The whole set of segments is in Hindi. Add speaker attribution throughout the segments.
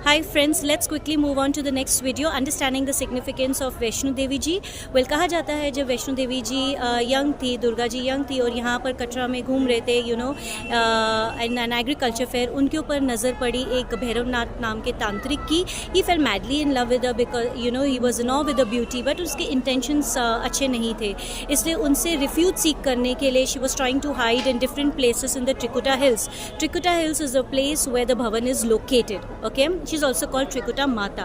Speaker 1: Hi friends, let's quickly move on to the next video, understanding the significance of Vaishno Devi ji. Well, कहा जाता है जब वैष्णो देवी जी यंग थी, दुर्गा जी यंग थी और यहाँ पर कटरा में घूम रहे थे, इन एन एग्रीकल्चर फेयर, उनके ऊपर नज़र पड़ी एक भैरवनाथ नाम के तांत्रिक की. He fell madly in love with her because he was in awe with her beauty, but उसके intentions अच्छे नहीं थे, इसलिए उनसे रिफ्यूज सीख करने के लिए she was trying to hide in different places in the Trikuta Hills. Trikuta Hills is the place where the bhavan is located. Okay, she is also called Trikuta Mata.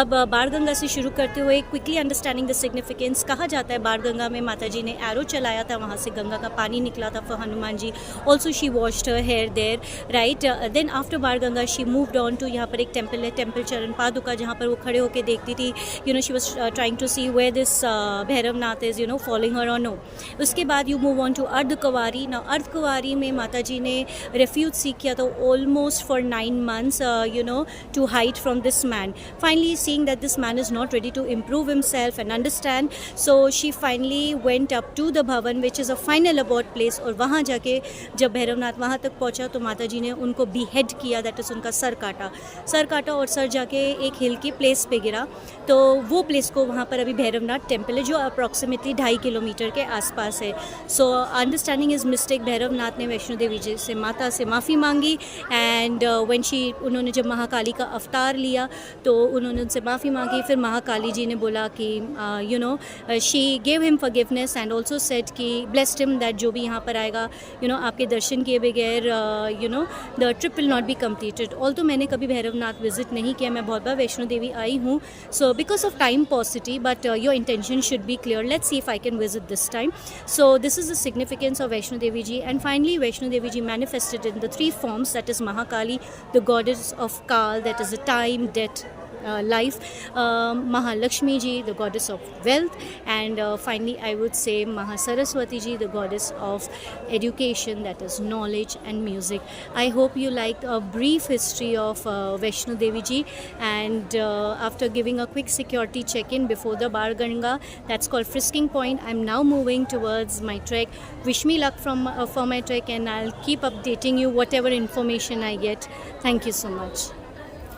Speaker 1: अब बाणगंगा से शुरू करते हुए क्विकली अंडरस्टैंडिंग द सिग्निफिकेंस. कहा जाता है बाणगंगा में माता जी ने एरो चलाया था, वहाँ से गंगा का पानी निकला था for Hanuman ji. Also she washed her hair there, right. Then after Banganga she moved on to, यहाँ पर एक टेम्पल है, टेम्पल चरण पादुका, जहाँ पर वो खड़े होकर देखती थी. She was trying to see where this Bhairavnath is following her or no. उसके बाद you move on to Ardhkuwari. ना अर्धकुंवारी में माता जी ने रेफ्यूज सीख किया था almost for 9 months, to hide from this man. Finally, seeing that this man is not ready to improve himself and understand, so she finally went up to the bhavan, which is a final abode place. और वहाँ जाके जब भैरवनाथ वहाँ तक पहुँचा तो माता जी ने उनको behead किया, that is उनका सर काटा और सर जाके एक हिल की प्लेस पे गिरा. तो वो प्लेस को वहाँ पर अभी भैरवनाथ टेम्पल है, जो अप्रॉक्सीमेटली 2.5 किलोमीटर के आसपास है. So understanding is mistake, Bhairavnath ने वैष्णो देवी जी से माता से माफ़ी मांगी. एंड उन्होंने जब महाकाली का अवतार लिया तो उन्होंने उनसे माफ़ी मांगी. फिर महाकाली जी ने बोला कि she gave him forgiveness and also said कि ब्लेस्ड हिम दैट जो भी यहाँ पर आएगा आपके दर्शन किए बगैर the trip will not be completed. Although मैंने कभी भैरवनाथ विजिट नहीं किया, मैं बहुत बार वैष्णो देवी आई हूँ. So because of time paucity, but your intention should be clear. Let's see if I can visit this time. So this is the significance of Vaishno Devi ji. And finally Vaishno Devi ji manifested in the 3 forms, that is Mahakali, the goddess of Kal, that is the time, death, life, Mahalakshmi ji, the goddess of wealth, and finally I would say Mahasaraswati ji, the goddess of education, that is knowledge and music. I hope you liked a brief history of Vaishno Devi ji, and after giving a quick security check-in before the Barganga, that's called Frisking Point, I'm now moving towards my trek. Wish me luck for my trek, and I'll keep updating you whatever information I get. Thank you so much.